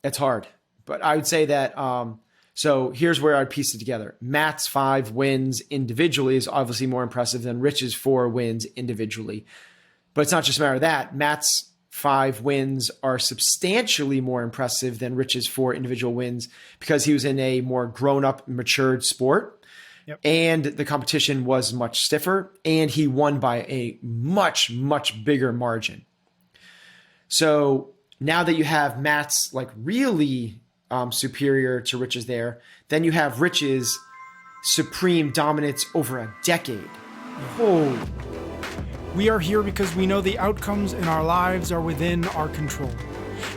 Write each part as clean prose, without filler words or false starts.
It's hard, but I would say that, so here's where I'd piece it together. Matt's 5 wins individually is obviously more impressive than Rich's 4 wins individually. But it's not just a matter of that. Matt's 5 wins are substantially more impressive than Rich's 4 individual wins because he was in a more grown-up, matured sport. Yep. And the competition was much stiffer, and he won by a much, much bigger margin. So now that you have Matt's like really superior to Rich's there, then you have Rich's supreme dominance over a decade. Oh. We are here because we know the outcomes in our lives are within our control.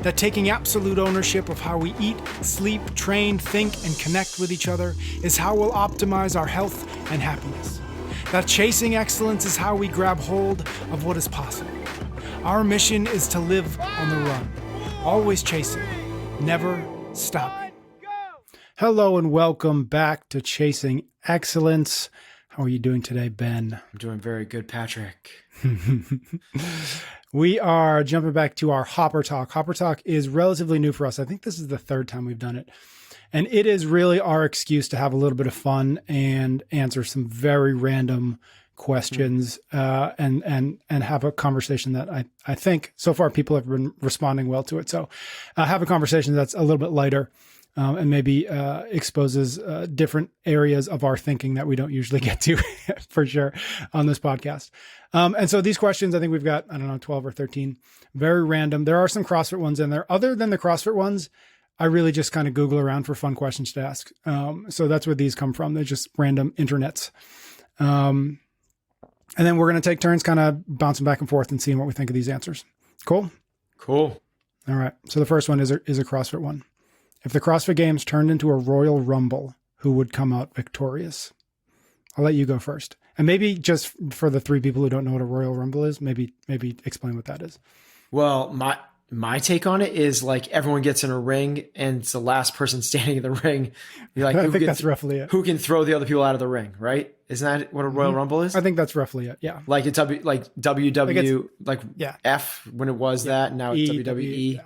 That taking absolute ownership of how we eat, sleep, train, think, and connect with each other is how we'll optimize our health and happiness. That chasing excellence is how we grab hold of what is possible. Our mission is to live on the run, always chasing, never stopping. Hello and welcome back to Chasing Excellence. How are you doing today, Ben? I'm doing very good, Patrick. We are jumping back to our HopperTalk. HopperTalk is relatively new for us. I think this is the 3rd time we've done it. And it is really our excuse to have a little bit of fun and answer some very random questions and have a conversation that I think so far people have been responding well to it. So have a conversation that's a little bit lighter and maybe exposes different areas of our thinking that we don't usually get to for sure on this podcast. And so these questions, I think we've got, 12 or 13, very random. There are some CrossFit ones in there. Other than the CrossFit ones, I really just kind of Google around for fun questions to ask. So that's where these come from. They're just random internets. And then we're going to take turns kind of bouncing back and forth and seeing what we think of these answers. Cool? Cool. All right. So the first one is a CrossFit one. If the CrossFit Games turned into a Royal Rumble, who would come out victorious? I'll let you go first. And maybe just for the 3 people who don't know what a Royal Rumble is, maybe explain what that is. Well, my take on it is like everyone gets in a ring and it's the last person standing in the ring. You're like, I think that's roughly it. Who can throw the other people out of the ring, right? Isn't that what a Royal Rumble is? I think that's roughly it. Yeah. Like it's WW, F when it was that, and now it's WWE.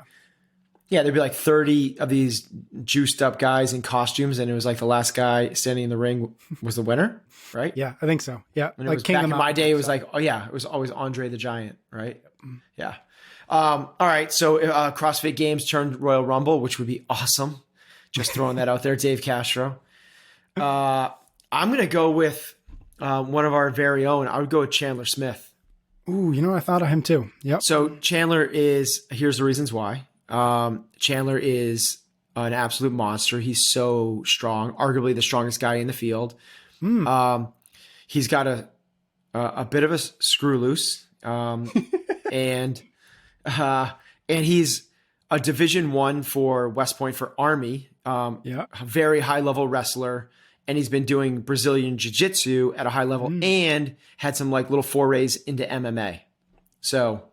Yeah, there'd be like 30 of these juiced up guys in costumes, and it was like the last guy standing in the ring was the winner, right? Yeah, I think so. Yeah. When it was back in my day, it was like, oh yeah, it was always Andre the Giant, right? Yeah. All right, so CrossFit Games turned Royal Rumble, which would be awesome. Just throwing that out there, Dave Castro. I'm going to go with one of our very own. I would go with Chandler Smith. Ooh, I thought of him too. Yep. So Chandler here's the reasons why. Chandler is an absolute monster. He's so strong, arguably the strongest guy in the field. He's got a bit of a screw loose. And he's a Division I for West Point for Army, a very high level wrestler. And he's been doing Brazilian jiu-jitsu at a high level and had some like little forays into MMA. So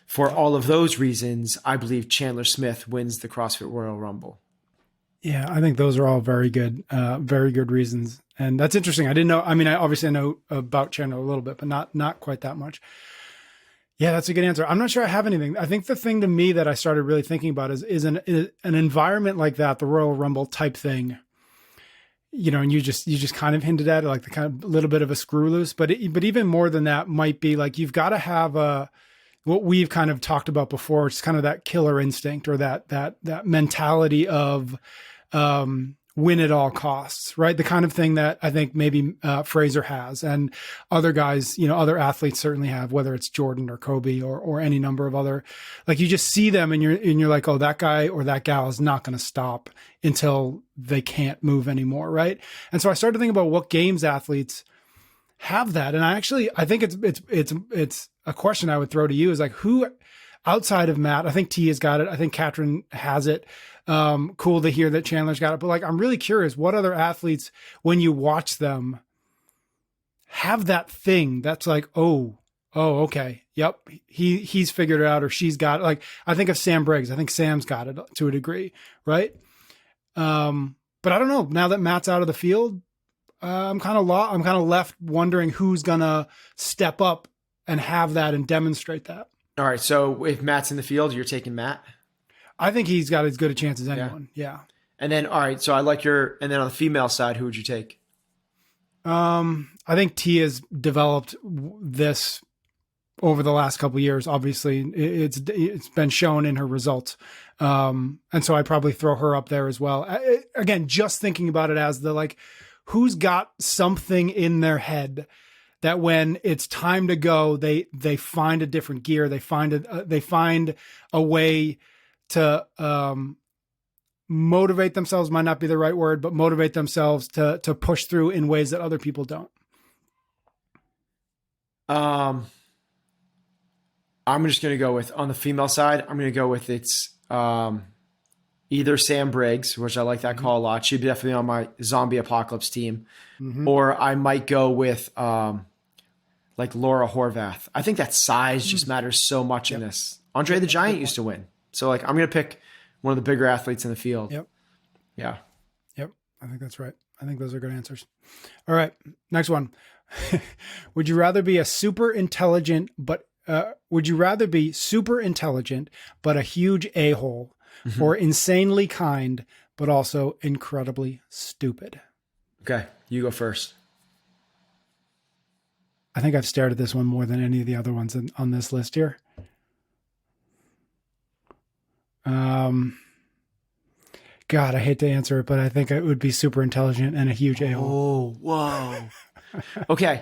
for all of those reasons, I believe Chandler Smith wins the CrossFit Royal Rumble. Yeah, I think those are all very good reasons. And that's interesting. I didn't know. I mean, I obviously know about Chandler a little bit, but not quite that much. Yeah, that's a good answer. I'm not sure I have anything. I think the thing to me that I started really thinking about is an environment like that, the Royal Rumble type thing. And you just kind of hinted at it, like the kind of little bit of a screw loose, but even more than that might be like, you've got to have what we've kind of talked about before. It's kind of that killer instinct or that mentality of, win at all costs, right? The kind of thing that I think maybe Fraser has and other guys, other athletes certainly have, whether it's Jordan or Kobe or any number of other, like you just see them and you're like, oh, that guy or that gal is not going to stop until they can't move anymore, right? And so I started thinking about what games athletes have that. And I think it's a question I would throw to you is like, who outside of Matt, I think T has got it. I think Katrin has it. Cool to hear that Chandler's got it. But like, I'm really curious what other athletes, when you watch them, have that thing that's like, oh, okay. Yep. He's figured it out or she's got it. Like, I think of Sam Briggs. I think Sam's got it to a degree. Right. But I don't know, now that Matt's out of the field, I'm kind of left wondering who's going to step up and have that and demonstrate that. All right. So if Matt's in the field, you're taking Matt? I think he's got as good a chance as anyone. Yeah. And then, all right. So I like and then on the female side, who would you take? I think T has developed this over the last couple of years. Obviously, it's been shown in her results. And so I probably throw her up there as well. Again, just thinking about it as who's got something in their head that when it's time to go, they find a different gear. They find a way to motivate themselves, might not be the right word, but motivate themselves to push through in ways that other people don't. I'm just going to go with, on the female side, I'm going to go with either Sam Briggs, which I like that call a lot. She'd be definitely on my zombie apocalypse team. Or I might go with Laura Horvath. I think that size just matters so much in this. Andre the Giant used to win. So I'm going to pick one of the bigger athletes in the field. Yep. Yeah. Yep. I think that's right. I think those are good answers. All right. Next one. Would you rather be super intelligent, but a huge a-hole, or insanely kind, but also incredibly stupid? Okay. You go first. I think I've stared at this one more than any of the other ones on this list here. God, I hate to answer it, but I think it would be super intelligent and a huge a-hole. Oh, whoa. Okay.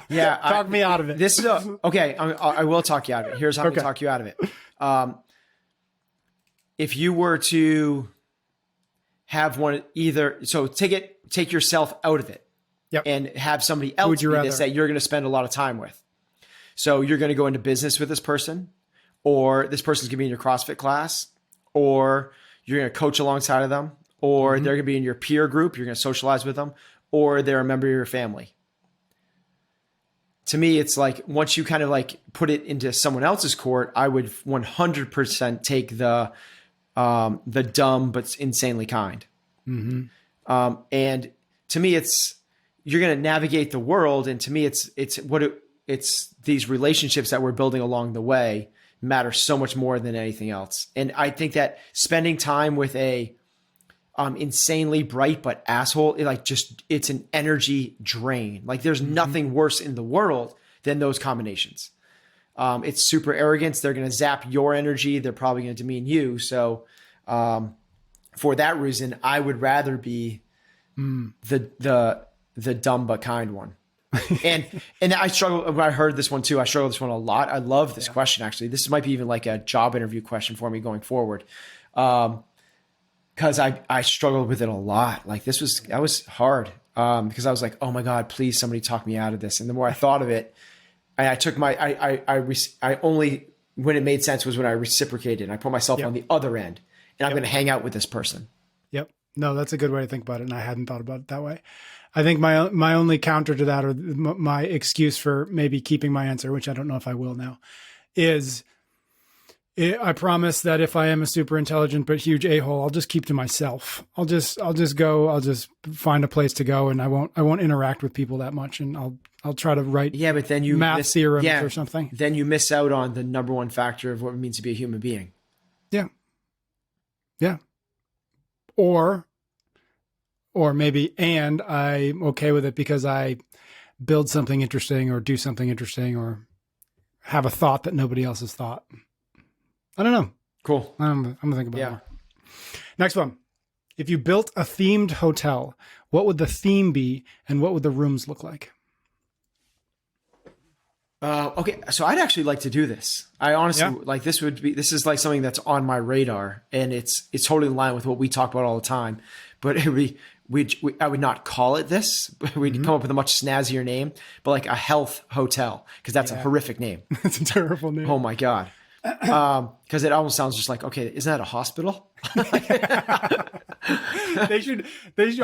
Yeah. Talk me out of it. This is okay. I will talk you out of it. Here's how I'm going to talk you out of it. If you were to have one, take yourself out of it, and have somebody else be this that you're going to spend a lot of time with. So you're going to go into business with this person, or this person's going to be in your CrossFit class, or you're going to coach alongside of them, or they're going to be in your peer group. You're going to socialize with them, or they're a member of your family. To me, it's once you kind of put it into someone else's court, I would 100% take the dumb but insanely kind. And to me, you're going to navigate the world, and to me, it's these relationships that we're building along the way matter so much more than anything else. And I think that spending time with a insanely bright but asshole, it's an energy drain. There's nothing worse in the world than those combinations. It's super arrogance. They're going to zap your energy. They're probably going to demean you. So for that reason, I would rather be the dumb but kind one. and I struggle. I heard this one too. I struggle with this one a lot. I love this question. Actually, this might be even a job interview question for me going forward. Because I struggled with it a lot. That was hard. Because I was like, oh my God, please somebody talk me out of this. And the more I thought of it, I took I only, when it made sense was when I reciprocated and I put myself on the other end, and I'm going to hang out with this person. Yep. No, that's a good way to think about it. And I hadn't thought about it that way. I think my only counter to that, or my excuse for maybe keeping my answer, which I don't know if I will now, is I promise that if I am a super intelligent but huge a-hole, I'll just keep to myself. I'll just find a place to go, and I won't interact with people that much, and I'll try to write but then you math theorems or something. Then you miss out on the number one factor of what it means to be a human being. Yeah. Yeah. Or maybe, and I'm okay with it because I build something interesting or do something interesting or have a thought that nobody else has thought. I don't know. Cool. I'm going to think about it more. Next one. If you built a themed hotel, what would the theme be and what would the rooms look like? Okay. So I'd actually like to do this. I honestly this is something that's on my radar, and it's totally in line with what we talk about all the time, but I would not call it this. We'd come up with a much snazzier name, but a health hotel, because that's a horrific name. That's a terrible name. Oh my God. Because it almost sounds just okay, isn't that a hospital?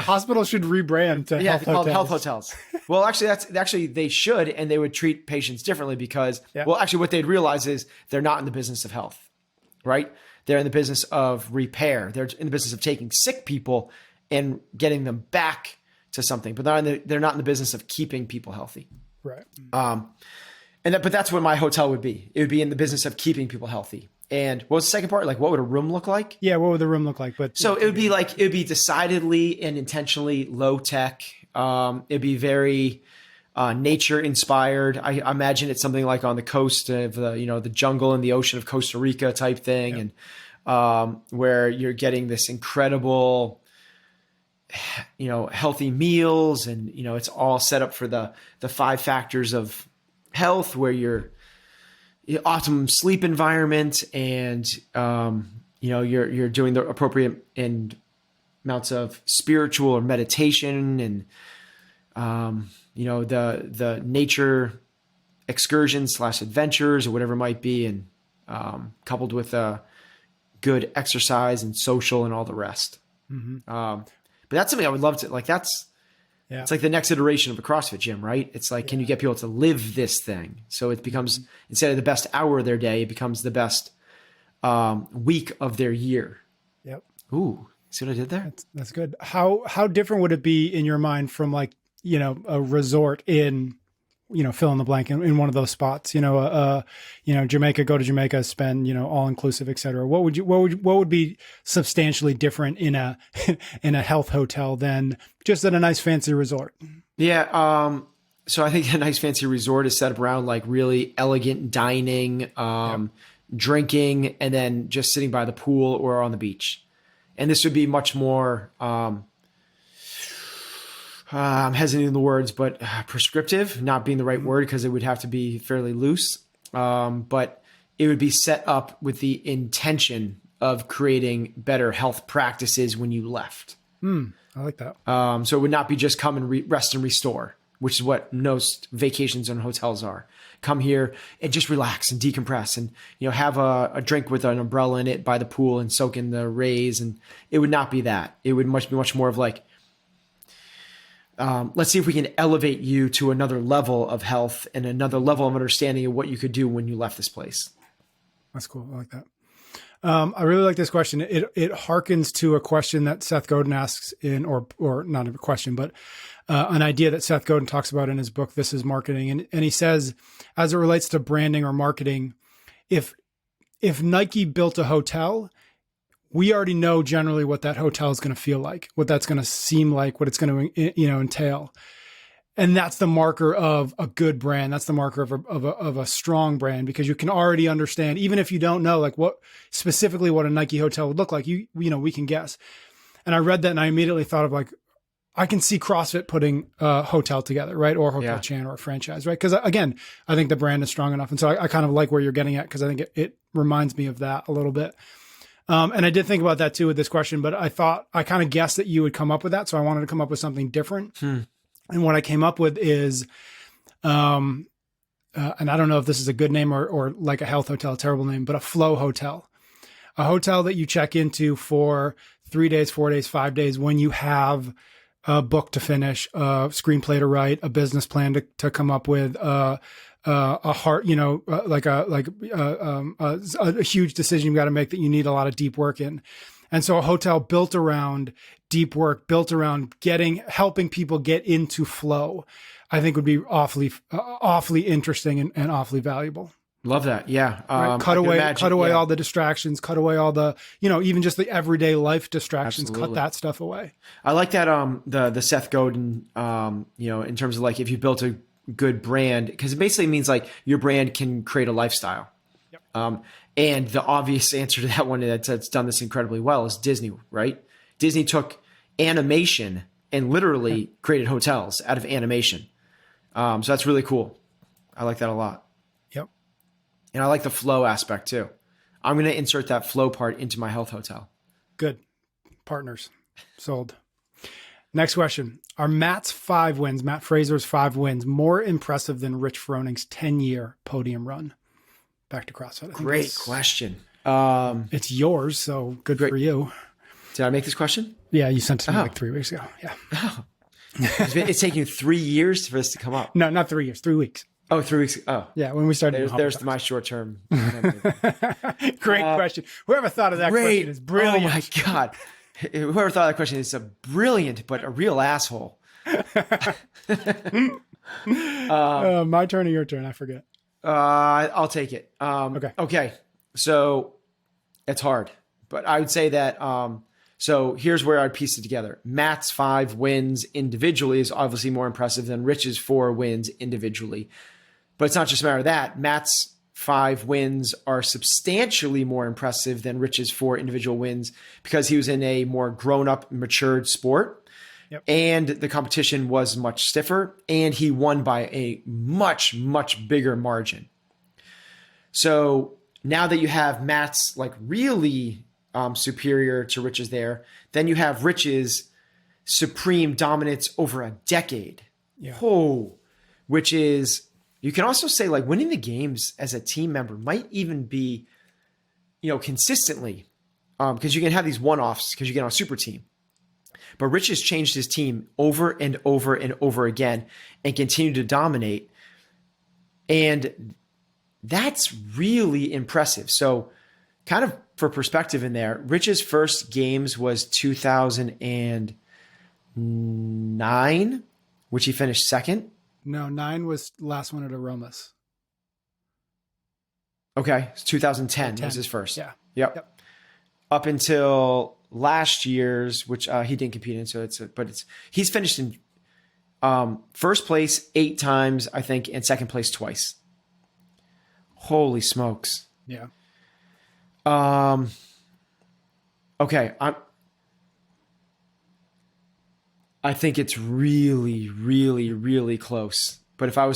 Hospitals should rebrand to health hotels. Well, actually they should, and they would treat patients differently because, what they'd realize is they're not in the business of health, right? They're in the business of repair. They're in the business of taking sick people and getting them back to something, but they're not in the business of keeping people healthy. Right. But that's what my hotel would be. It would be in the business of keeping people healthy. And what was the second part? Like, what would a room look like? Yeah, what would the room look like? But so it would be decidedly and intentionally low tech. It'd be very nature inspired. I imagine it's something like on the coast of the jungle and the ocean of Costa Rica type thing, Yep. and where you're getting this incredible, healthy meals, and it's all set up for the 5 factors of health, where you're optimum sleep environment, and you're doing the appropriate and amounts of spiritual or meditation, and the nature excursions / adventures or whatever it might be, and coupled with good exercise and social and all the rest. Mm-hmm. But that's something I would love to like. It's like the next iteration of a CrossFit gym, right? It's like, can you get people to live this thing? So it becomes, instead of the best hour of their day, it becomes the best week of their year. Yep. Ooh, see what I did there? That's good. How different would it be in your mind from like, a resort in, fill in the blank in one of those spots, Jamaica, go to Jamaica, spend, all inclusive, et cetera. What would be substantially different in a, in a health hotel than just at a nice fancy resort? Yeah. So I think a nice fancy resort is set up around like really elegant dining, drinking, and then just sitting by the pool or on the beach. And this would be much more, I'm hesitating in the words, but prescriptive, not being the right word, because it would have to be fairly loose. But it would be set up with the intention of creating better health practices when you left. I like that. So it would not be just come and rest and restore, which is what most vacations and hotels are. Come here and just relax and decompress, and have a drink with an umbrella in it by the pool and soak in the rays. And it would not be that. It would be much more of like, let's see if we can elevate you to another level of health and another level of understanding of what you could do when you left this place. That's cool. I like that. I really like this question. It harkens to a question that Seth Godin asks or not a question, but an idea that Seth Godin talks about in his book, This is Marketing. And he says, as it relates to branding or marketing, if Nike built a hotel, we already know generally what that hotel is going to feel like, what that's going to seem like, what it's going to, entail. And that's the marker of a good brand. That's the marker of a strong brand, because you can already understand, even if you don't know like what specifically what a Nike hotel would look like, we can guess. And I read that and I immediately thought of like, I can see CrossFit putting a hotel together, right? Or a hotel chain or a franchise, right? Because again, I think the brand is strong enough. And so I kind of like where you're getting at, because I think it reminds me of that a little bit. And I did think about that too with this question, but I kind of guessed that you would come up with that. So I wanted to come up with something different. And what I came up with is, and I don't know if this is a good name or like a health hotel, a terrible name, but a flow hotel, a hotel that you check into for 3 days, 4 days, 5 days, when you have a book to finish, a screenplay to write, a business plan to come up with, a heart, a huge decision you've got to make that you need a lot of deep work in. And so a hotel built around deep work, built around helping people get into flow, I think would be awfully interesting and awfully valuable. Love that. Yeah. Right? Cut away all the distractions, cut away all the, even just the everyday life distractions, Cut that stuff away. I like that. The Seth Godin, in terms of like, if you built a good brand, because it basically means like your brand can create a lifestyle. Yep. And the obvious answer to that one that's done this incredibly well is Disney, right? Disney took animation and literally created hotels out of animation. So that's really cool. I like that a lot. Yep. And I like the flow aspect too. I'm going to insert that flow part into my health hotel. Good. Partners. Sold. Next question. Are Matt Fraser's 5 wins, more impressive than Rich Froning's 10-year podium run? Back to CrossFit. Great question. It's yours, so good for you. Did I make this question? Yeah, you sent it to me like 3 weeks ago. Yeah. Oh. It's taking 3 years for this to come up. No, not 3 years, 3 weeks. Oh, 3 weeks. Oh. Yeah, when we started. There's my short term. Great question. Whoever thought of that question is brilliant. Oh, my God. Whoever thought of that question is a brilliant, but a real asshole. My turn or your turn? I forget. I'll take it. Okay. So It's hard, but I would say that. So here's where I'd piece it together. Matt's 5 wins individually is obviously more impressive than Rich's 4 wins individually. But it's not just a matter of that. Matt's 5 wins are substantially more impressive than Rich's 4 individual wins because he was in a more grown-up, matured sport. Yep. And the competition was much stiffer, and he won by a much, much bigger margin. So now that you have Matt's like really superior to Rich's there, then you have Rich's supreme dominance over a decade. Yeah. Oh, which is, you can also say like winning the games as a team member might even be, consistently, because you can have these one-offs because you get on a super team. But Rich has changed his team over and over and over again and continued to dominate. And that's really impressive. So kind of for perspective in there, Rich's first games was 2009, which he finished second. No, 9 was last one at Aromas. Okay. 2010 was his first. Yeah. Yep. Up until last year's, which he didn't compete in. So he's finished in first place 8 times, I think, and second place twice. Holy smokes. Yeah. Okay. I think it's really, really, really close. But I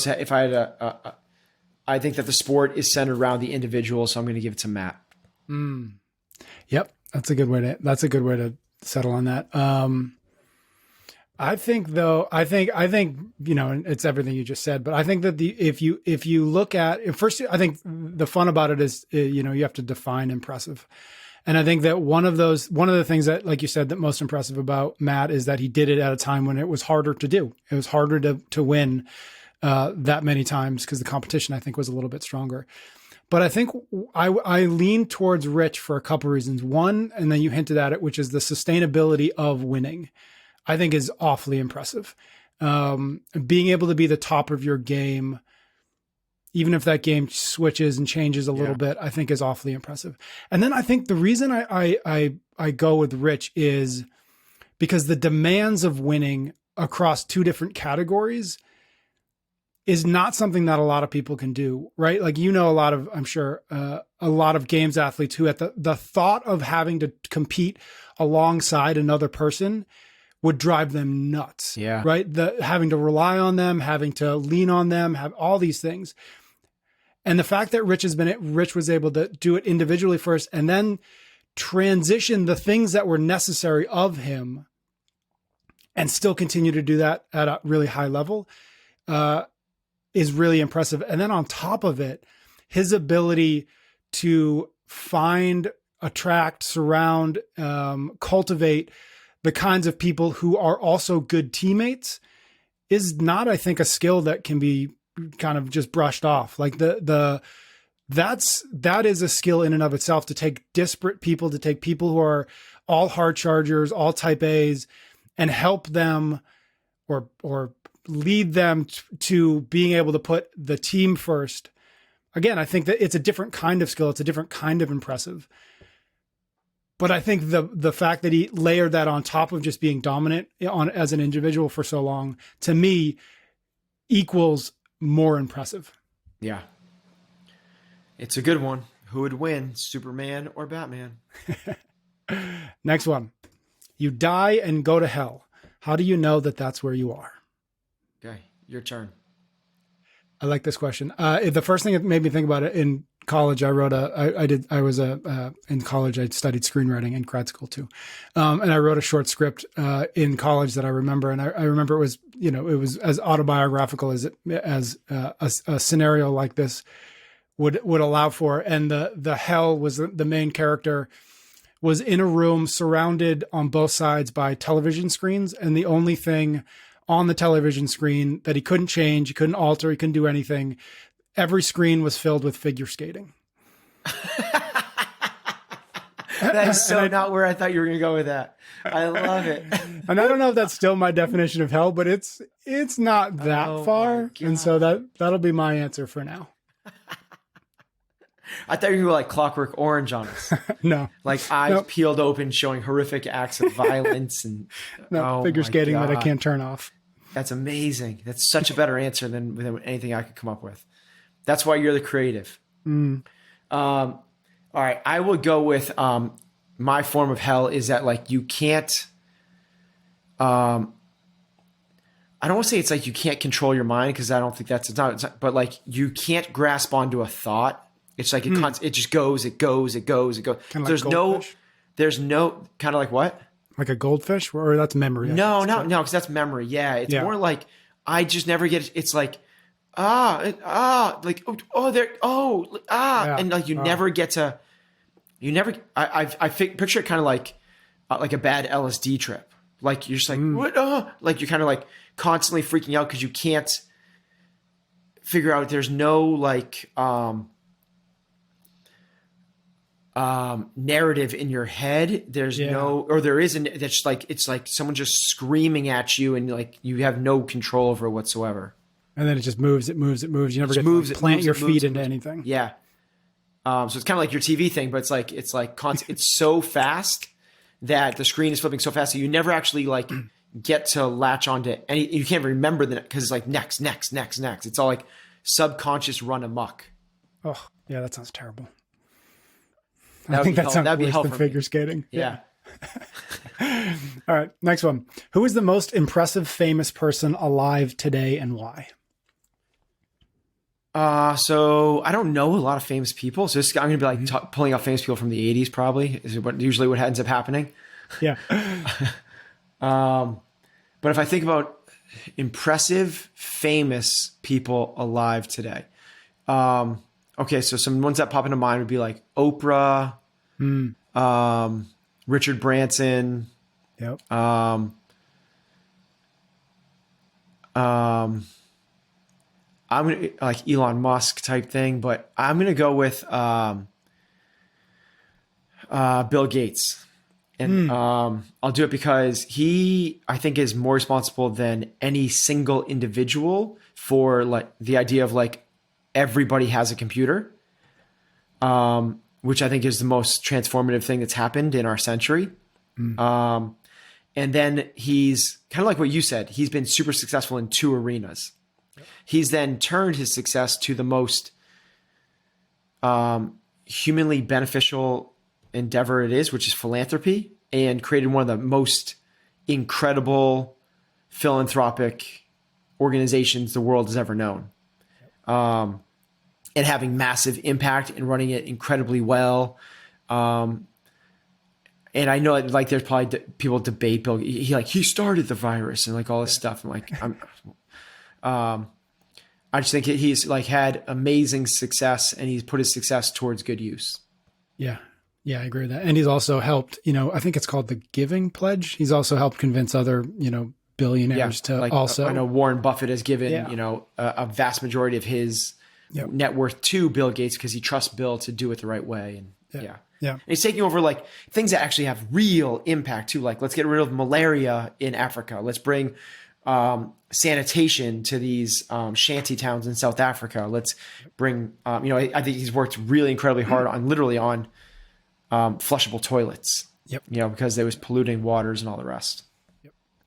think that the sport is centered around the individual, so I'm going to give it to Matt. Yep. That's a good way to settle on that. I think it's everything you just said, but I think that if you look at first, I think the fun about it is, you have to define impressive. And I think that one of the things that, like you said, that most impressive about Matt is that he did it at a time when it was harder to do. It was harder to win that many times because the competition, I think, was a little bit stronger. But I think I lean towards Rich for a couple of reasons. One, and then you hinted at it, which is the sustainability of winning, I think is awfully impressive. Being able to be the top of your game, even if that game switches and changes a little bit, I think is awfully impressive. And then I think the reason I go with Rich is because the demands of winning across 2 different categories is not something that a lot of people can do, right? Like, a lot of, I'm sure, a lot of games athletes who at the thought of having to compete alongside another person would drive them nuts. Yeah. Right. Having to rely on them, having to lean on them, have all these things. And the fact that Rich was able to do it individually first and then transition the things that were necessary of him and still continue to do that at a really high level, is really impressive. And then on top of it, his ability to find, attract, surround, cultivate the kinds of people who are also good teammates is not, I think, a skill that can be kind of just brushed off. Like that is a skill in and of itself, to take disparate people, to take people who are all hard chargers, all type A's, and help them or lead them to being able to put the team first. Again, I think that it's a different kind of skill. It's a different kind of impressive. But I think the fact that he layered that on top of just being dominant as an individual for so long, to me, equals more impressive. Yeah. It's a good one. Who would win, Superman or Batman? Next one. You die and go to hell. How do you know that that's where you are? Okay, your turn. I like this question. The first thing that made me think about it, in college, in college, I studied screenwriting in grad school too. And I wrote a short script in college that I remember. And I remember it was as autobiographical as a scenario like this would allow for. And the hell was the main character was in a room surrounded on both sides by television screens. And the only thing on the television screen that he couldn't change, he couldn't alter, he couldn't do anything, every screen was filled with figure skating. That is so not where I thought you were going to go with that. I love it. And I don't know if that's still my definition of hell, but it's not that far. And so that'll be my answer for now. I thought you were like Clockwork Orange on us. No, Like eyes peeled open, showing horrific acts of violence and figure my skating that I God. can't turn off. That's amazing. That's such a better answer than anything I could come up with. That's why you're the creative. All right, I will go with my form of hell is that like you can't. I don't want to say it's like you can't control your mind because I don't think it's not, but like you can't grasp onto a thought. It's like it just goes, it goes. Kind of like There's no kind of like what? Like a goldfish, or that's memory. No, because that's memory. Yeah, it's more like I just never get. It's like and like you never get to. You never. I picture it kind of like a bad LSD trip. Like you're just like what? Like you're kind of like constantly freaking out because you can't figure out. There's no like narrative in your head. There's no, or there isn't. That's like it's like someone just screaming at you, and like you have no control over it whatsoever. And then it just moves. It moves. You never get to plant your feet into anything. Yeah. So it's kind of like your TV thing, but it's like it's so fast that the screen is flipping so fast that you never actually like get to latch onto any. You can't remember because it's like next. It's all like subconscious run amok. Oh yeah, that sounds terrible. I think that sounds worse than figure skating. Yeah. All right, next one. Who is the most impressive famous person alive today and why? So I don't know a lot of famous people. So I'm going to be like pulling out famous people from the 80s probably is usually what ends up happening. Yeah. But if I think about impressive, famous people alive today, okay, so some ones that pop into mind would be like Oprah, Richard Branson, I'm gonna like Elon Musk type thing, but I'm gonna go with Bill Gates, and I'll do it because I think is more responsible than any single individual for like the idea of like everybody has a computer, which I think is the most transformative thing that's happened in our century. And then he's kind of like what you said. He's been super successful in two arenas. He's then turned his success to the most humanly beneficial endeavor it is, which is philanthropy, and created one of the most incredible philanthropic organizations the world has ever known. And having massive impact and running it incredibly well. And I know like there's probably people debate Bill. He started the virus and like all this stuff. And like I just think he's like had amazing success and he's put his success towards good use. Yeah. Yeah, I agree with that. And he's also helped, I think it's called the Giving Pledge. He's also helped convince other, billionaires to like, also. I know Warren Buffett has given, a vast majority of his net worth to Bill Gates because he trusts Bill to do it the right way. And Yeah. And he's taking over like things that actually have real impact too. Like let's get rid of malaria in Africa. Let's bring sanitation to these shanty towns in South Africa. Let's bring, I think he's worked really incredibly hard on flushable toilets. Yep. Because they was polluting waters and all the rest.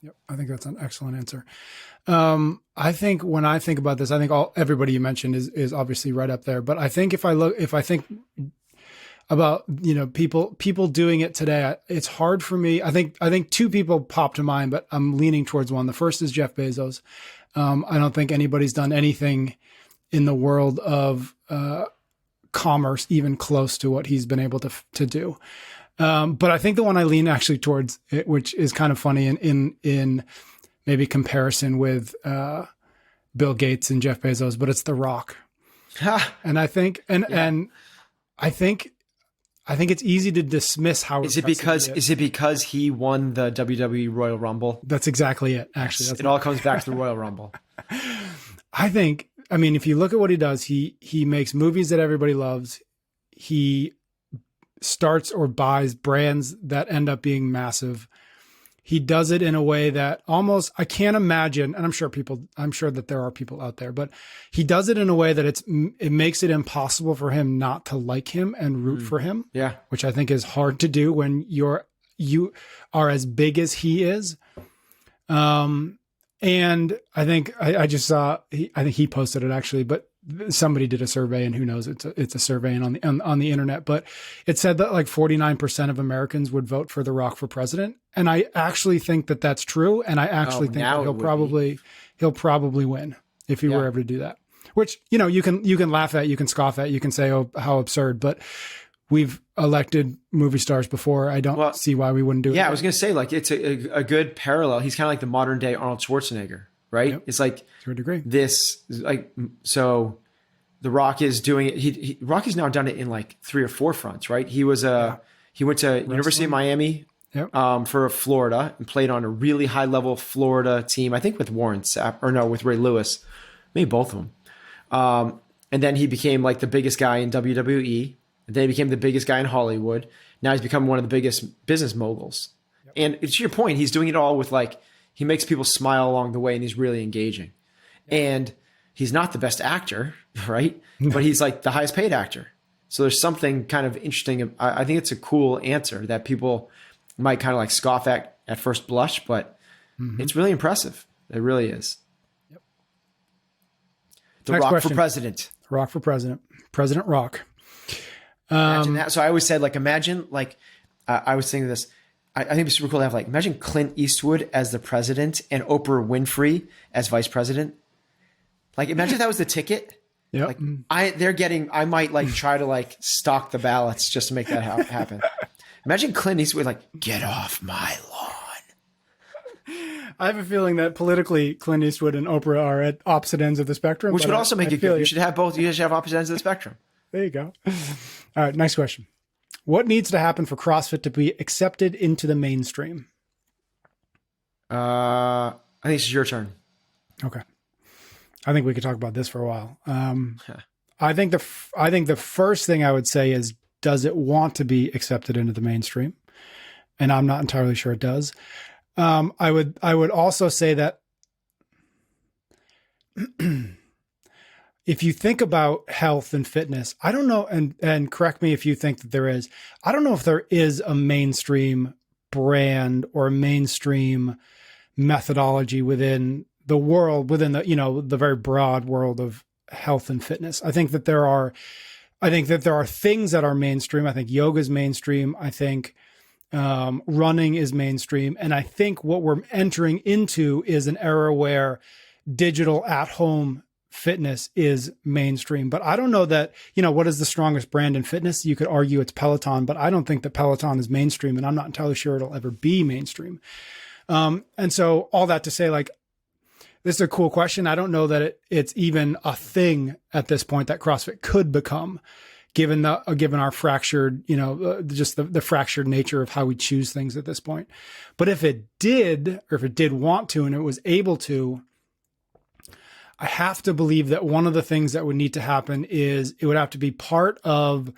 Yep. I think that's an excellent answer. I think when I think about this, I think everybody you mentioned is obviously right up there. But I think if I think about, people doing it today, it's hard for me. I think two people pop to mind, but I'm leaning towards one. The first is Jeff Bezos. I don't think anybody's done anything in the world of commerce even close to what he's been able to do. But I think the one I lean actually towards it, which is kind of funny in maybe comparison with Bill Gates and Jeff Bezos, but it's The Rock. And I think, and I think it's easy to dismiss how is it because he won the WWE Royal Rumble? That's exactly it. Actually, it all comes back to the Royal Rumble. I mean, if you look at what he does, he makes movies that everybody loves. He starts or buys brands that end up being massive. he does it in a way that almost, I can't imagine, and I'm sure that there are people out there, but he does it in a way that it makes it impossible for him not to like him and root for him. Yeah. Which I think is hard to do when you are as big as he is. And I think I just saw, I think he posted it actually, but somebody did a survey, and who knows, it's a survey and on the internet, but it said that like 49% of Americans would vote for The Rock for president. And I actually think that that's true. And I actually think that he'll probably win if he were ever to do that, which, you know, you can laugh at, you can scoff at, you can say, oh, how absurd, but we've elected movie stars before. I don't see why we wouldn't do it. Yeah. I was going to say, like, it's a good parallel. He's kind of like the modern day Arnold Schwarzenegger, right? Yep. It's like to a degree. So The Rock is doing it. Rock has now done it in like 3 or 4 fronts, right? He went to University of Miami, for Florida, and played on a really high level Florida team. I think with Warren Sapp, with Ray Lewis, maybe both of them. And then he became like the biggest guy in WWE. And then he became the biggest guy in Hollywood. Now he's become one of the biggest business moguls. Yep. And to your point, he's doing it all with like, he makes people smile along the way, and he's really engaging. Yep. And he's not the best actor, right? But he's like the highest paid actor. So there's something kind of interesting. I think it's a cool answer that people might kind of like scoff at first blush, but it's really impressive. It really is. Yep. The Rock for president. Rock for president. President Rock. Imagine that. So I always said, like, imagine, like, I was thinking this. I think it'd be super cool to have, like, imagine Clint Eastwood as the president and Oprah Winfrey as vice president. Like, imagine if that was the ticket. Yeah. Like, I might like try to like stock the ballots just to make that happen. Imagine Clint Eastwood like, get off my lawn. I have a feeling that politically Clint Eastwood and Oprah are at opposite ends of the spectrum. Which would also make it good. You should have both. You should have opposite ends of the spectrum. There you go. All right. Next question. What needs to happen for CrossFit to be accepted into the mainstream? I think it's your turn. Okay. I think we could talk about this for a while. I think the first thing I would say is, does it want to be accepted into the mainstream? And I'm not entirely sure it does. I would also say that if you think about health and fitness, I don't know, and correct me if you think that there is, I don't know if there is a mainstream brand or a mainstream methodology within the world, within the, the very broad world of health and fitness. I think that there are things that are mainstream. I think yoga is mainstream. I think running is mainstream. And I think what we're entering into is an era where digital at-home fitness is mainstream. But I don't know that, what is the strongest brand in fitness? You could argue it's Peloton, but I don't think that Peloton is mainstream, and I'm not entirely sure it'll ever be mainstream. And so all that to say, like, this is a cool question. I don't know that it's even a thing at this point that CrossFit could become, given our fractured, just the fractured nature of how we choose things at this point. But if it did, or if it did want to, and it was able to, I have to believe that one of the things that would need to happen is it would have to be part of,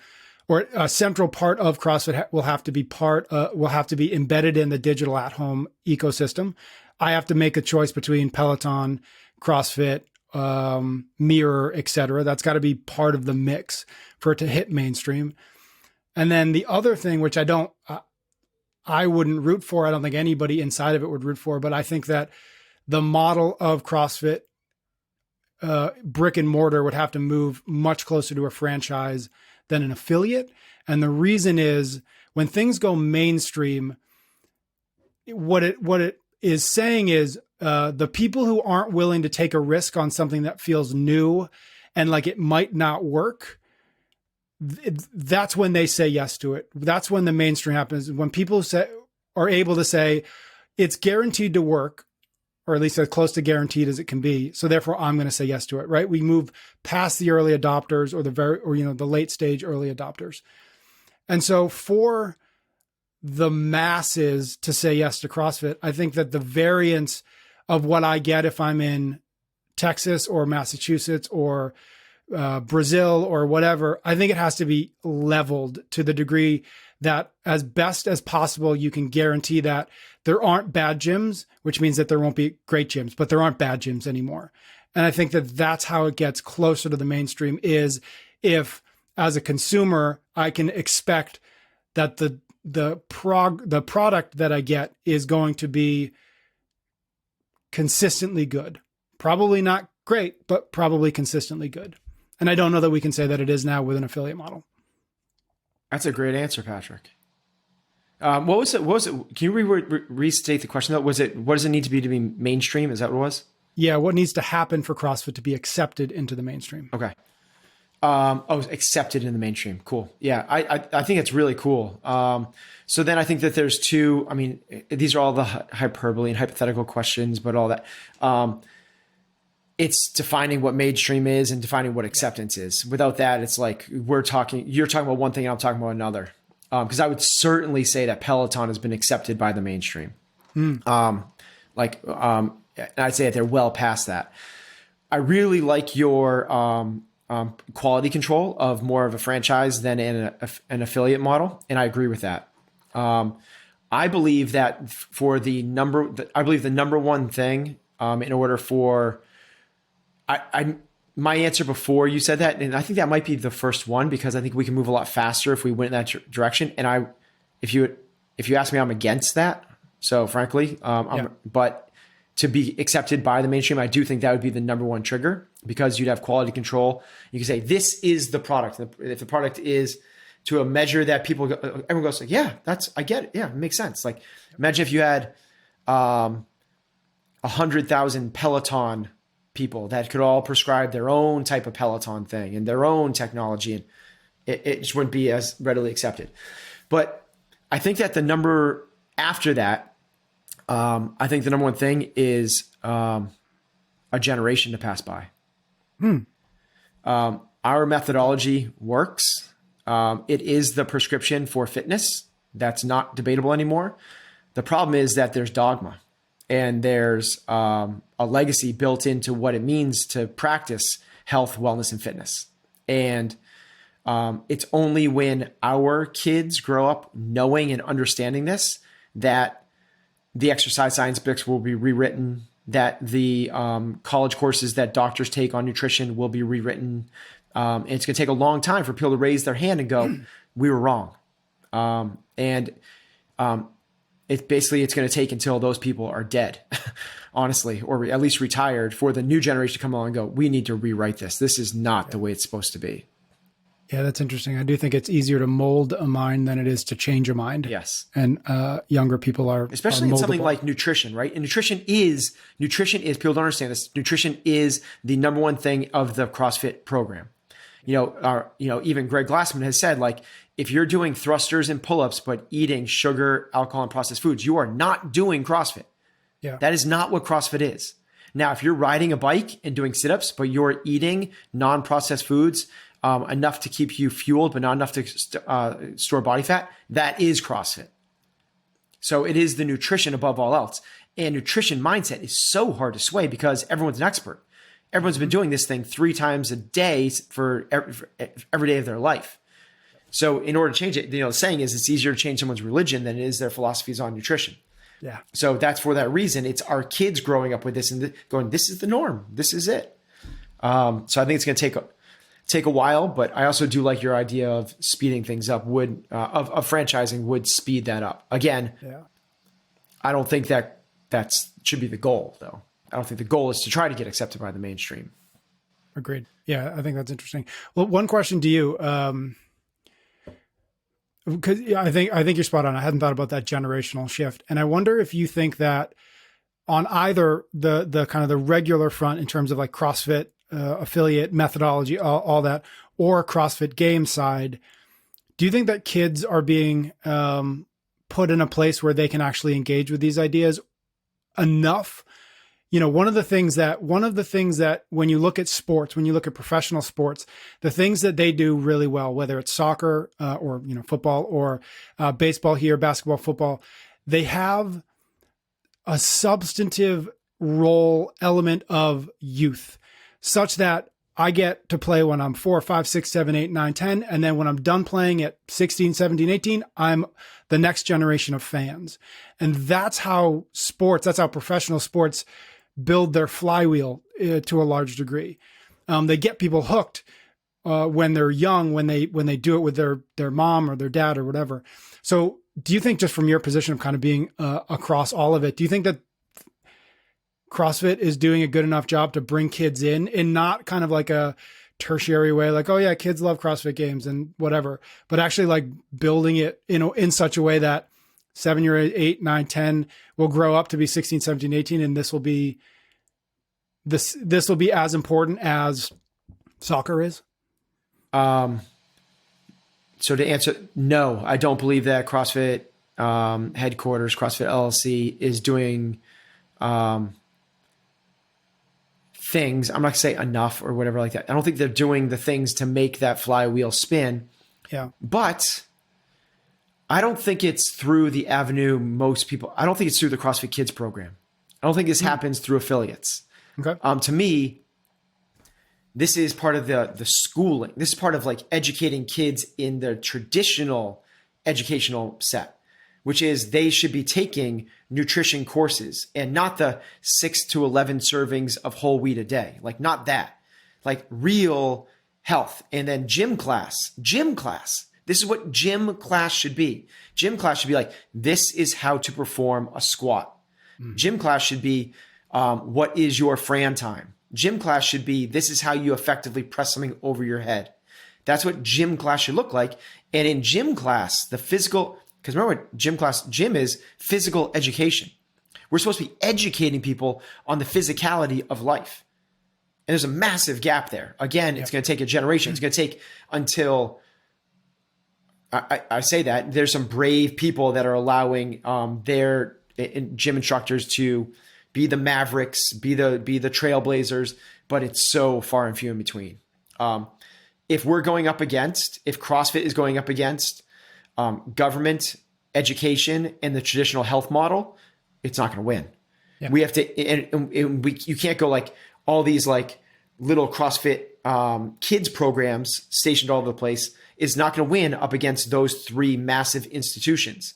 or a central part of CrossFit will have to be embedded in the digital at-home ecosystem. I have to make a choice between Peloton, CrossFit, Mirror, etc. That's got to be part of the mix for it to hit mainstream. And then the other thing, which I wouldn't root for, I don't think anybody inside of it would root for, but I think that the model of CrossFit brick and mortar would have to move much closer to a franchise than an affiliate. And the reason is, when things go mainstream, what it is saying is the people who aren't willing to take a risk on something that feels new and like it might not work, that's when they say yes to it. That's when the mainstream happens. When people are able to say it's guaranteed to work, or at least as close to guaranteed as it can be, so therefore I'm going to say yes to it, right? We move past the early adopters or the late stage early adopters. And so for the masses to say yes to CrossFit, I think that the variance of what I get if I'm in Texas or Massachusetts or Brazil or whatever, I think it has to be leveled to the degree that as best as possible, you can guarantee that there aren't bad gyms, which means that there won't be great gyms, but there aren't bad gyms anymore. And I think that that's how it gets closer to the mainstream, is if as a consumer, I can expect that the product that I get is going to be consistently good. Probably not great, but probably consistently good. And I don't know that we can say that it is now with an affiliate model. That's a great answer, Patrick. What was it? Can you restate the question though? Was it, what does it need to be mainstream? Is that what it was? Yeah. What needs to happen for CrossFit to be accepted into the mainstream? Okay. Accepted in the mainstream. Cool. Yeah. I think it's really cool. So then I think that there's two, I mean, these are all the hyperbole and hypothetical questions, but all that, it's defining what mainstream is and defining what acceptance is. Without that, it's like you're talking about one thing and I'm talking about another. Because I would certainly say that Peloton has been accepted by the mainstream. And I'd say that they're well past that. I really like your quality control of more of a franchise than an affiliate model, and I agree with that. I believe that the number one thing in order for my answer before you said that, and I think that might be the first one, because I think we can move a lot faster if we went in that direction. And if you ask me, I'm against that. So frankly, but to be accepted by the mainstream, I do think that would be the number one trigger, because you'd have quality control. You can say, this is the product. If the product is to a measure that everyone goes like, yeah, I get it. Yeah, it makes sense. Like, imagine if you had 100,000 Peloton people that could all prescribe their own type of Peloton thing and their own technology, and it just wouldn't be as readily accepted. But I think that the number after that, I think the number one thing is a generation to pass by. Our methodology works. It is the prescription for fitness. That's not debatable anymore. The problem is that there's dogma. And there's a legacy built into what it means to practice health, wellness, and fitness. And it's only when our kids grow up knowing and understanding this that the exercise science books will be rewritten, that the college courses that doctors take on nutrition will be rewritten. And it's going to take a long time for people to raise their hand and go, we were wrong. It's going to take until those people are dead, honestly, or at least retired, for the new generation to come along and go, we need to rewrite this. This is not the way it's supposed to be. Yeah, that's interesting. I do think it's easier to mold a mind than it is to change a mind. Yes. And younger people are, especially in something like nutrition, right? And nutrition is, people don't understand this. Nutrition is the number one thing of the CrossFit program. Even Greg Glassman has said, like, if you're doing thrusters and pull-ups, but eating sugar, alcohol, and processed foods, you are not doing CrossFit. Yeah. That is not what CrossFit is. Now, if you're riding a bike and doing sit-ups, but you're eating non-processed foods, enough to keep you fueled, but not enough to store body fat, that is CrossFit. So it is the nutrition above all else. And nutrition mindset is so hard to sway because everyone's an expert. Everyone's been doing this thing 3 times a day for every day of their life. So in order to change it, the saying is it's easier to change someone's religion than it is their philosophies on nutrition. Yeah. So that's for that reason. It's our kids growing up with this and going, this is the norm. This is it. So I think it's going to take a while, but I also do like your idea of speeding things up. Of franchising would speed that up. Again, I don't think that should be the goal, though. I don't think the goal is to try to get accepted by the mainstream. Agreed. Yeah, I think that's interesting. Well, one question to you, because I think you're spot on. I hadn't thought about that generational shift, and I wonder if you think that on either the kind of the regular front in terms of like CrossFit affiliate methodology, all that, or CrossFit Games side, do you think that kids are being put in a place where they can actually engage with these ideas enough? One of the things that when you look at sports, when you look at professional sports, the things that they do really well, whether it's soccer or football or baseball here, basketball, football, they have a substantive role element of youth, such that I get to play when I'm 4, 5, 6, 7, 8, 9, 10. And then when I'm done playing at 16, 17, 18, I'm the next generation of fans. And that's how professional sports build their flywheel to a large degree. They get people hooked when they're young, when they do it with their mom or their dad or whatever. So do you think, just from your position of kind of being across all of it, do you think that CrossFit is doing a good enough job to bring kids in not kind of like a tertiary way, like, oh yeah, kids love CrossFit Games and whatever, but actually like building it, in such a way that 7-year-old, 8, 9, 10 will grow up to be 16, 17, 18. And this will be as important as soccer is? So to answer, no, I don't believe that CrossFit headquarters, CrossFit LLC, is doing things. I'm not gonna say enough or whatever like that. I don't think they're doing the things to make that flywheel spin. Yeah. But I don't think it's through the avenue I don't think it's through the CrossFit Kids program. I don't think this happens through affiliates. Okay. To me, this is part of the schooling. This is part of like educating kids in the traditional educational set, which is they should be taking nutrition courses and not the 6 to 11 servings of whole wheat a day. Like, not that, like real health. And then gym class. This is what gym class should be. Gym class should be like, this is how to perform a squat. Gym class should be, what is your Fran time? Gym class should be, this is how you effectively press something over your head. That's what gym class should look like. And in gym class, the physical, because remember what gym is physical education. We're supposed to be educating people on the physicality of life. And there's a massive gap there. Again, It's going to take a generation. It's going to take until, I say that, there's some brave people that are allowing their gym instructors to be the mavericks, be the trailblazers, but it's so far and few in between. If CrossFit is going up against government education and the traditional health model, it's not going to win. Yeah. We have to, you can't go like all these like little CrossFit kids programs stationed all over the place is not going to win up against those three massive institutions.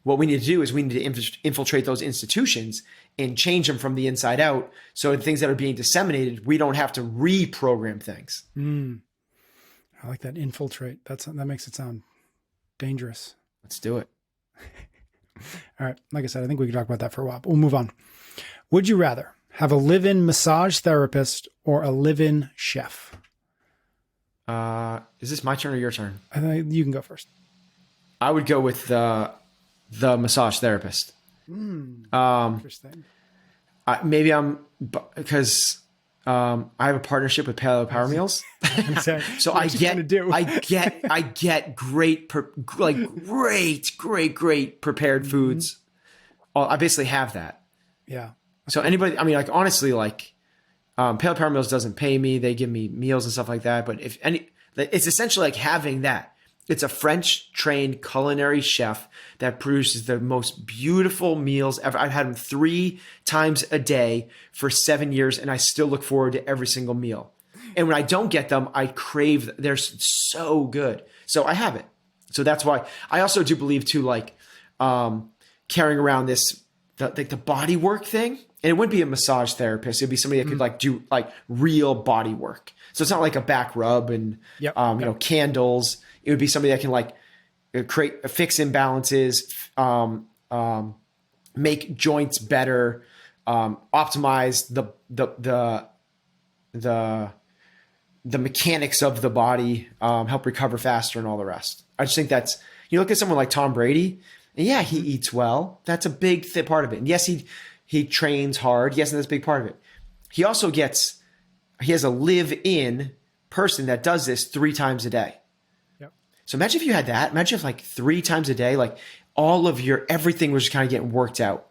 What we need to do is we need to infiltrate those institutions and change them from the inside out. So the things that are being disseminated, we don't have to reprogram things. I like that, infiltrate. That makes it sound dangerous. Let's do it. All right. Like I said, I think we could talk about that for a while, but we'll move on. Would you rather have a live-in massage therapist or a live-in chef? Is this my turn or your turn? I think you can go first. I would go with the massage therapist. Interesting. Maybe because I have a partnership with Paleo Power Meals, so I get great prepared foods. I basically have that. Yeah. So anybody, I mean, like honestly, like Paleo Power Meals doesn't pay me; they give me meals and stuff like that. But it's essentially like having that. It's a French trained culinary chef that produces the most beautiful meals ever. I've had them 3 times a day for 7 years, and I still look forward to every single meal. And when I don't get them, I crave them. They're so good. So I have it. So that's why I also do believe too, like carrying around the body work thing. And it wouldn't be a massage therapist. It'd be somebody that could like do like real body work. So it's not like a back rub and candles. It would be somebody that can like fix imbalances, make joints better, optimize the mechanics of the body, help recover faster, and all the rest. I just think that's, you look at someone like Tom Brady, and yeah, he eats well. That's a big part of it. And yes, he trains hard. Yes, and that's a big part of it. He also he has a live-in person that does this 3 times a day. So imagine if you had that. Imagine if like 3 times a day, like all of everything was just kind of getting worked out.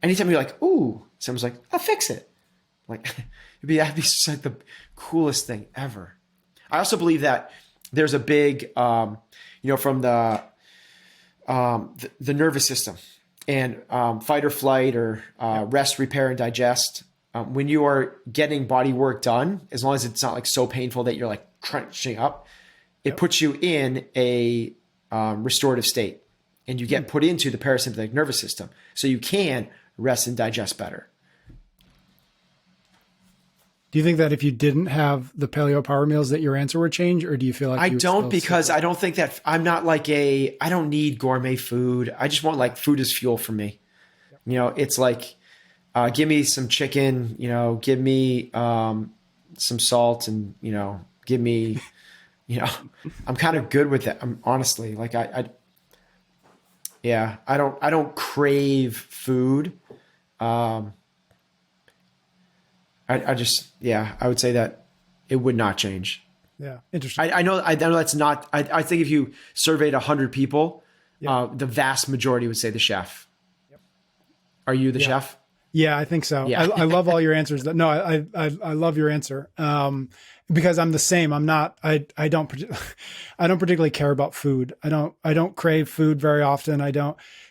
Anytime you're like, ooh, someone's like, I'll fix it. Like that'd be just like the coolest thing ever. I also believe that there's a big, from the nervous system and fight or flight or rest, repair, and digest. when you are getting body work done, as long as it's not like so painful that you're like crunching up, it puts you in a restorative state, and you get put into the parasympathetic nervous system, so you can rest and digest better. Do you think that if you didn't have the paleo power meals that your answer would change, or do you feel like I don't, because I don't think that I'm not like I don't need gourmet food. I just want like food as fuel for me. You know, it's like, give me some chicken, you know, give me some salt, and, you know, give me, you know, I'm kind of good with that. I'm honestly like, I don't crave food. I just, I would say that it would not change. Yeah. Interesting. I know that's not, I think if you surveyed 100 people, the vast majority would say the chef. Yep. Are you the chef? Yeah, I think so. Yeah. I love all your answers. No, I love your answer. Because I'm the same. I'm not, I don't particularly care about food. I don't crave food very often.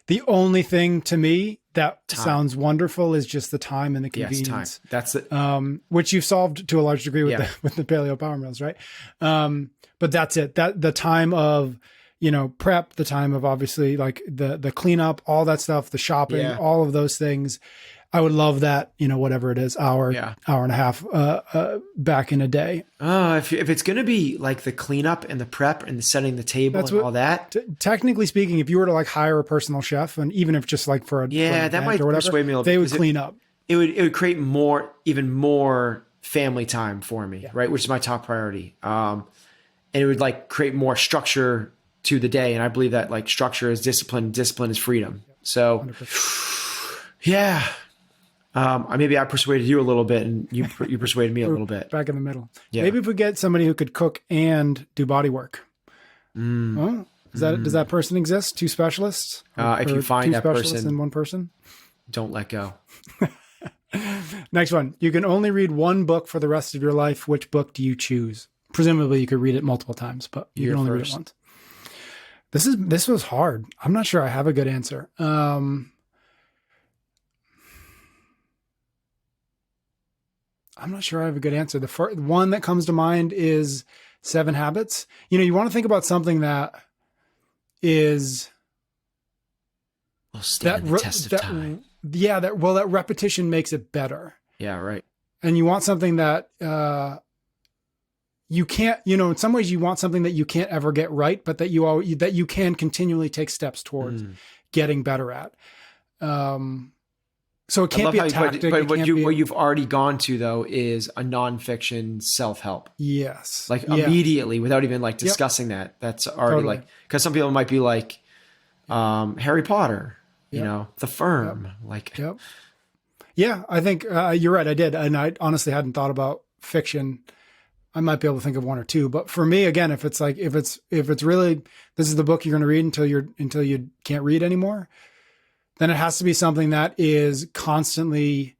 The only thing to me that sounds wonderful is just the time and the convenience. Yes, time. That's it. Which you've solved to a large degree with the paleo power meals, right? But that's it. That the time of, you know, prep, the time of obviously like the cleanup, all that stuff, the shopping, all of those things. I would love that, you know, whatever it is, hour and a half back in a day. If it's going to be like the cleanup and the prep and the setting the table and all that. Technically speaking, if you were to like hire a personal chef, and even if just like for an that might or whatever, persuade me a little bit. They would clean up. It would create even more family time for me, right? Which is my top priority. And it would like create more structure to the day. And I believe that like structure is discipline, discipline is freedom. So 100%. Maybe I persuaded you a little bit, and you persuaded me a little bit. Back in the middle. Yeah. Maybe if we get somebody who could cook and do body work. Well, does that person exist? Two specialists? If you find that person in one person, don't let go. Next one. You can only read one book for the rest of your life. Which book do you choose? Presumably you could read it multiple times, but you can only read it once. This was hard. I'm not sure I have a good answer. I'm not sure I have a good answer. The first one that comes to mind is 7 Habits. You know, you want to think about something that is stand the test of time. Yeah, that repetition makes it better. Yeah, right. And you want something that you can't, you know, in some ways you want something that you can't ever get right, but that you can continually take steps towards getting better at. So it can't be a tactic. But what you've already gone to though is a nonfiction self-help. Yes. Like immediately, without even like discussing that. That's already like, because some people might be like Harry Potter, you know, The Firm. Yeah, I think you're right. I did, and I honestly hadn't thought about fiction. I might be able to think of one or two, but for me, again, if it's really this is the book you're going to read until you can't read anymore, then it has to be something that is constantly,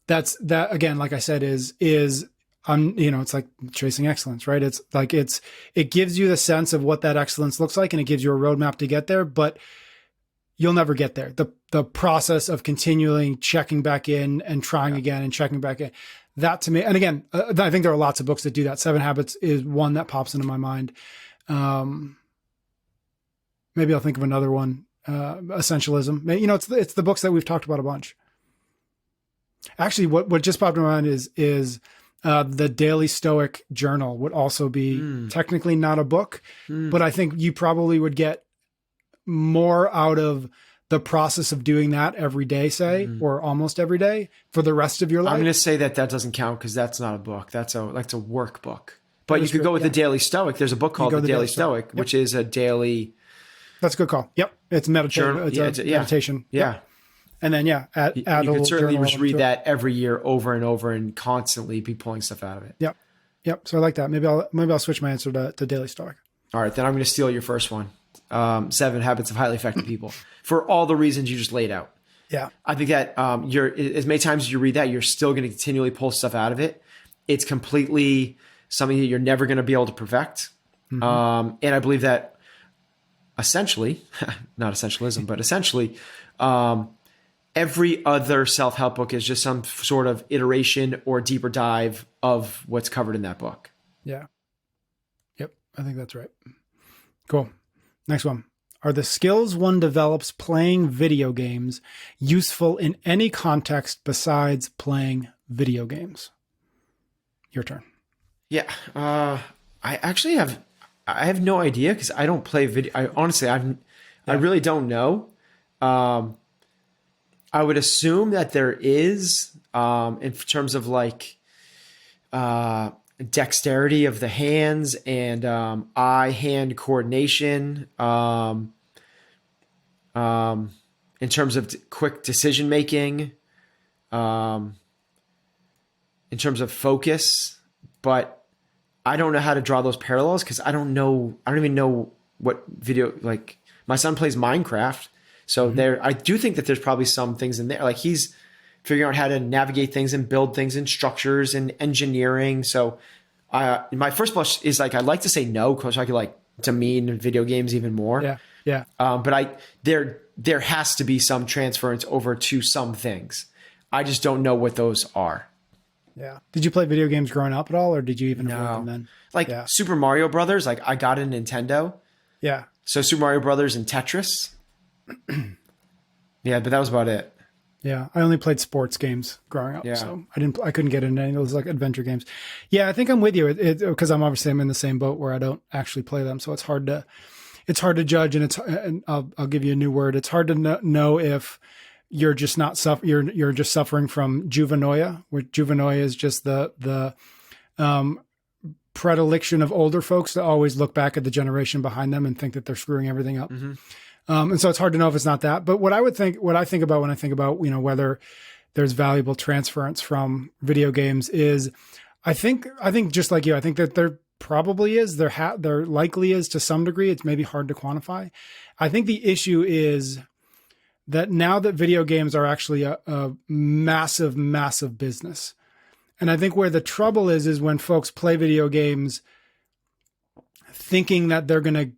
that again, like I said, is you know, it's like chasing excellence, right? It's like, it gives you the sense of what that excellence looks like, and it gives you a roadmap to get there, but you'll never get there. The process of continually checking back in and trying again and checking back in, that to me, and again, I think there are lots of books that do that. 7 Habits is one that pops into my mind. Maybe I'll think of another one. Essentialism. You know, it's the books that we've talked about a bunch. Actually, what just popped in my mind is the Daily Stoic Journal would also be technically not a book, but I think you probably would get more out of the process of doing that every day, say, or almost every day for the rest of your life. I'm going to say that doesn't count because that's not a book. That's a workbook. But you could go with the Daily Stoic. There's a book called The Daily Stoic, which is a daily. That's a good call. Yep. It's meditation. It's meditation. Yeah. Yep. And then, you could certainly just read that every year over and over and constantly be pulling stuff out of it. Yep. Yep. So I like that. Maybe I'll switch my answer to Daily Stoic. All right. Then I'm going to steal your first one. 7 Habits of Highly Effective People for all the reasons you just laid out. Yeah. I think that as many times as you read that, you're still going to continually pull stuff out of it. It's completely something that you're never going to be able to perfect. And I believe that essentially, not essentialism, but essentially, every other self-help book is just some sort of iteration or deeper dive of what's covered in that book. Yeah. Yep. I think that's right. Cool. Next one. Are the skills one develops playing video games useful in any context besides playing video games? Your turn. Yeah. I have no idea because I don't play video. I really don't know. I would assume that there is, in terms of like, dexterity of the hands and, eye-hand coordination, in terms of quick decision making, in terms of focus, but I don't know how to draw those parallels because I don't even know what video, like my son plays Minecraft. So I do think that there's probably some things in there. Like he's figuring out how to navigate things and build things and structures and engineering. So my first blush is like, I'd like to say no, because I could like demean video games even more. Yeah. Yeah. But there has to be some transference over to some things. I just don't know what those are. Yeah. Did you play video games growing up at all, or did you even avoid them then? Like Super Mario Brothers, like I got a Nintendo. Yeah. So Super Mario Brothers and Tetris. Yeah, but that was about it. Yeah, I only played sports games growing up, so I couldn't get into any of those like adventure games. Yeah, I think I'm with you because I'm in the same boat where I don't actually play them, so it's hard to judge, and I'll give you a new word. It's hard to know if you're just you're just suffering from juvenoia, where juvenoia is just the predilection of older folks to always look back at the generation behind them and think that they're screwing everything up. Mm-hmm. And so it's hard to know if it's not that. But what I think about when I think about, whether there's valuable transference from video games is, I think just like you, I think that there probably is, there likely is to some degree. It's maybe hard to quantify. I think the issue is that now that video games are actually a massive, massive business. And I think where the trouble is when folks play video games thinking that they're going to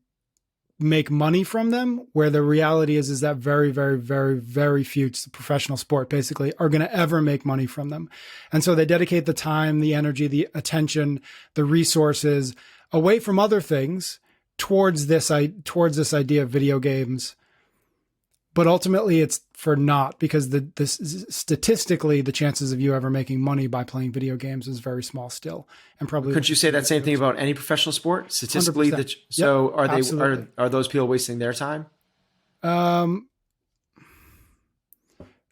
make money from them, where the reality is that very, very, very, very few, professional sport basically, are going to ever make money from them. And so they dedicate the time, the energy, the attention, the resources away from other things towards this idea of video games. But ultimately it's for naught, because statistically the chances of you ever making money by playing video games is very small still. And probably couldn't you say that same thing about any professional sport? Statistically, are those people wasting their time?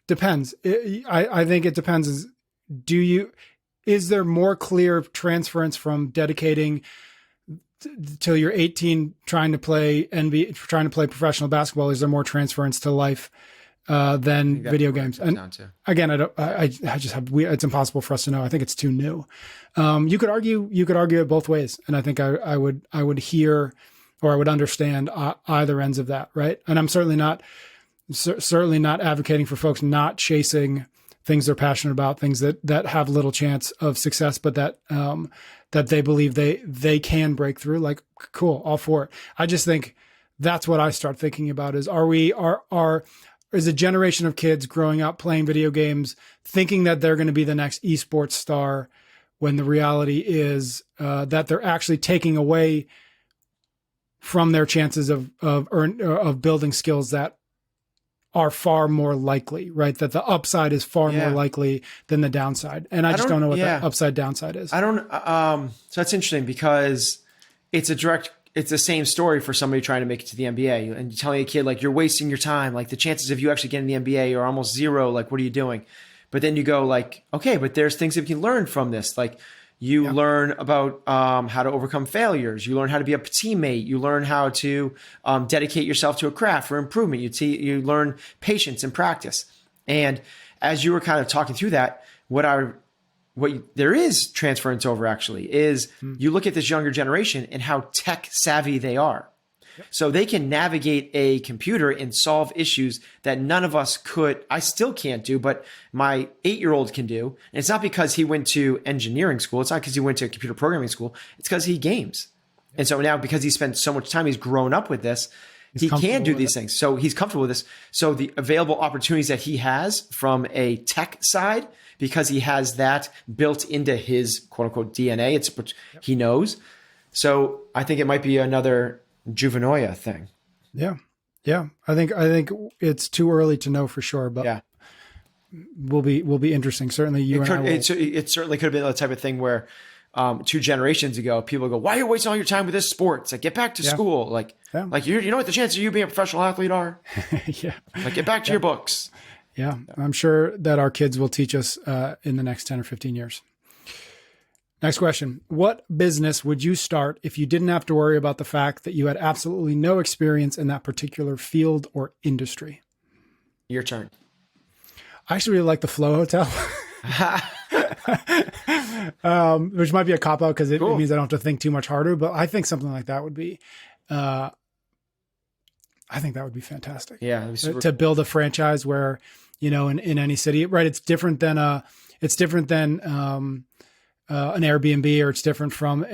Depends. I think it depends. Is there more clear transference from dedicating till you're 18 trying to play NBA, trying to play professional basketball? Is there more transference to life than video games? And again, it's impossible for us to know. I think it's too new. You could argue it both ways. And I think I would hear, or I would understand either ends of that. Right. And I'm certainly not advocating for folks not chasing things they're passionate about, things that have little chance of success, but that they believe they can break through. Like, cool, all for it. I just think that's what I start thinking about is, is a generation of kids growing up playing video games thinking that they're going to be the next esports star, when the reality is that they're actually taking away from their chances of building skills that are far more likely, right? That the upside is far more likely than the downside. And I just don't know what that upside downside is. I don't, so that's interesting, because it's the same story for somebody trying to make it to the NBA, and you're telling a kid, like, you're wasting your time. Like, the chances of you actually getting the NBA are almost zero. Like, what are you doing? But then you go like, okay, but there's things that you can learn from this. Like, you learn about how to overcome failures. You learn how to be a teammate. You learn how to dedicate yourself to a craft for improvement. You learn patience and practice. And as you were kind of talking through that, there is transference over actually is you look at this younger generation and how tech savvy they are. Yep. So they can navigate a computer and solve issues that none of us could. I still can't do, but my 8-year-old can do. And it's not because he went to engineering school. It's not because he went to computer programming school. It's because he games. Yep. And so now, because he spent so much time, he's grown up with this. he can do these things. So he's comfortable with this. So the available opportunities that he has from a tech side, because he has that built into his quote unquote DNA, he knows. So I think it might be another Juvenoya thing. Yeah. Yeah. I think it's too early to know for sure, but yeah, will be interesting. Certainly it certainly could have been the type of thing where 2 generations ago, people go, why are you wasting all your time with this sport? It's like, get back to school. Like you know what the chances of you being a professional athlete are? Yeah. Like, get back to your books. Yeah. I'm sure that our kids will teach us in the next 10 or 15 years. Next question. What business would you start if you didn't have to worry about the fact that you had absolutely no experience in that particular field or industry? Your turn. I actually really like the Flow Hotel, which might be a cop out because it means I don't have to think too much harder. But I think something like that would be, I think that would be fantastic. Yeah, to build a franchise where, in any city, right? It's different than an Airbnb, or it's different from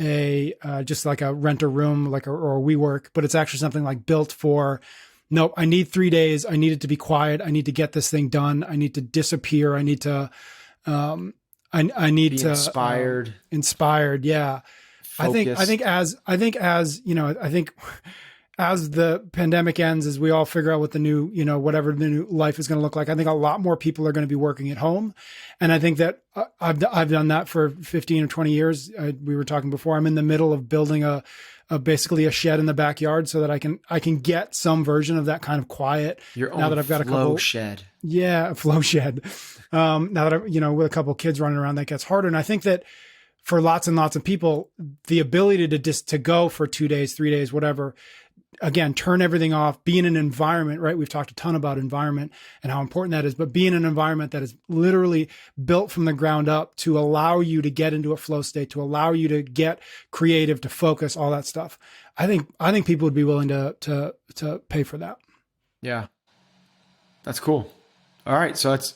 just like a rent a room, or a WeWork, but it's actually something like built for. Nope, I need 3 days. I need it to be quiet. I need to get this thing done. I need to disappear. I need to, I need to inspired. Yeah. Focus. I think as the pandemic ends, as we all figure out what the new, whatever the new life is going to look like, I think a lot more people are going to be working at home. And I think that I've done that for 15 or 20 years. We were talking before, I'm in the middle of building basically a shed in the backyard so that I can get some version of that kind of quiet. Now that I've got a couple shed. Yeah, a flow shed. Now that I've, with a couple kids running around, that gets harder. And I think that for lots and lots of people, the ability to go for 2 days, 3 days, whatever, again, turn everything off, be in an environment, right? We've talked a ton about environment and how important that is, but be in an environment that is literally built from the ground up to allow you to get into a flow state, to allow you to get creative, to focus, all that stuff. I think people would be willing to pay for that. Yeah. That's cool. All right. So that's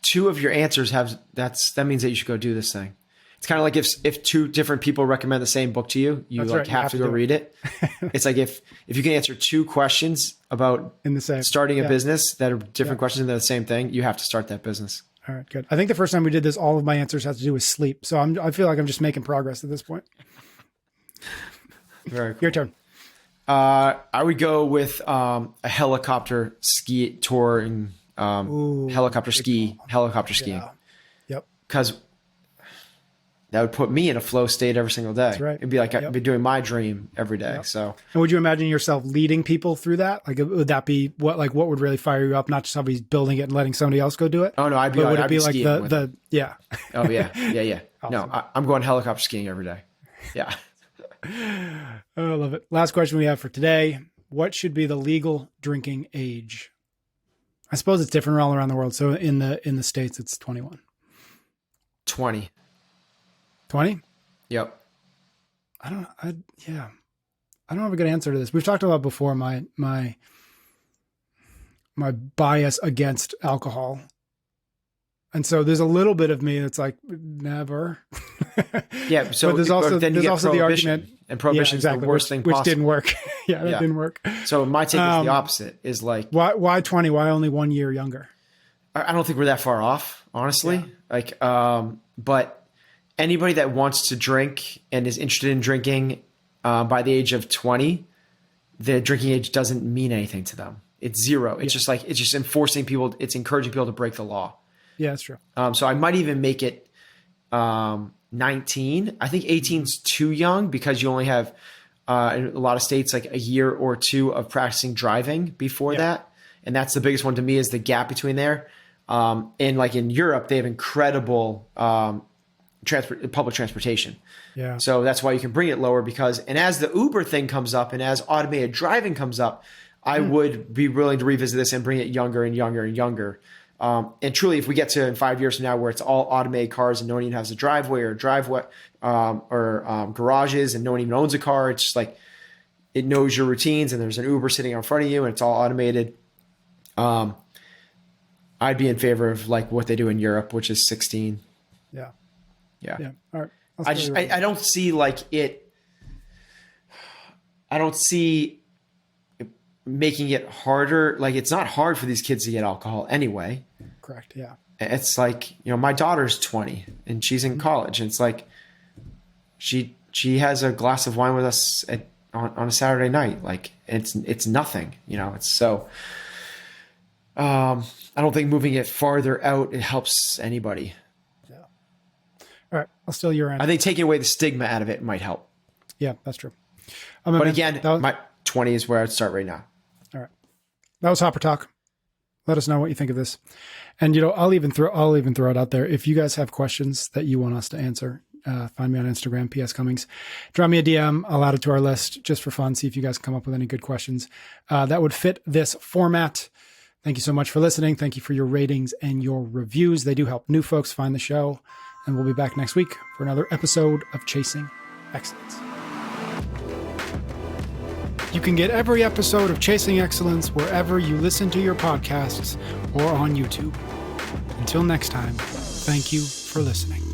2 of your answers that means that you should go do this thing. It's kind of like if 2 different people recommend the same book to you, you have to go read it. It's like if you can answer 2 questions about starting a business that are different questions and they're the same thing, you have to start that business. All right, good. I think the first time we did this, all of my answers had to do with sleep. So I feel like I'm just making progress at this point. Very cool. Your turn. I would go with a helicopter ski touring, helicopter skiing. Yeah. Yep. Because that would put me in a flow state every single day. That's right. It'd be like I'd be doing my dream every day. Yep. So, and would you imagine yourself leading people through that? Like, would that be what would really fire you up? Not just somebody's building it and letting somebody else go do it. Oh no, I'd be like the yeah. Oh yeah. Awesome. No, I'm going helicopter skiing every day. Yeah. Oh, I love it. Last question we have for today: what should be the legal drinking age? I suppose it's different all around the world. So in the States, it's 21. 20. 20? Yep. I don't have a good answer to this. We've talked about before my bias against alcohol. And so there's a little bit of me that's like, never. Yeah. So but there's also the argument. And prohibition is the worst thing possible. Which didn't work. That didn't work. So my take is the opposite, is like. Why 20? Why only 1 year younger? I don't think we're that far off, honestly. Yeah. But anybody that wants to drink and is interested in drinking by the age of 20, the drinking age doesn't mean anything to them. It's 0. It's just enforcing people. It's encouraging people to break the law. Yeah, that's true. So I might even make it 19. I think 18's too young because you only have in a lot of states like a year or 2 of practicing driving before that. And that's the biggest one to me, is the gap between there. And like in Europe, they have incredible public transportation. Yeah. So that's why you can bring it lower, and as the Uber thing comes up and as automated driving comes up, I would be willing to revisit this and bring it younger and younger and younger. And truly, if we get to in 5 years from now where it's all automated cars and no one even has a driveway or garages and no one even owns a car, it's just like it knows your routines and there's an Uber sitting in front of you and it's all automated. I'd be in favor of like what they do in Europe, which is 16. Yeah. Yeah. All right. I don't see like it. I don't see making it harder. Like, it's not hard for these kids to get alcohol anyway. Correct. Yeah. It's like, my daughter's 20 and she's in college, and it's like she has a glass of wine with us on a Saturday night. Like, it's nothing, it's so, I don't think moving it farther out, it helps anybody. Yeah. All right. I'll steal your answer. I think taking away the stigma out of it might help. Yeah, that's true. But again, my 20 is where I'd start right now. All right. That was HopperTalk. Let us know what you think of this. And, I'll even throw it out there. If you guys have questions that you want us to answer, find me on Instagram, PS Cummings. Drop me a DM. I'll add it to our list just for fun. See if you guys come up with any good questions that would fit this format. Thank you so much for listening. Thank you for your ratings and your reviews. They do help new folks find the show. And we'll be back next week for another episode of Chasing Excellence. You can get every episode of Chasing Excellence wherever you listen to your podcasts or on YouTube. Until next time, thank you for listening.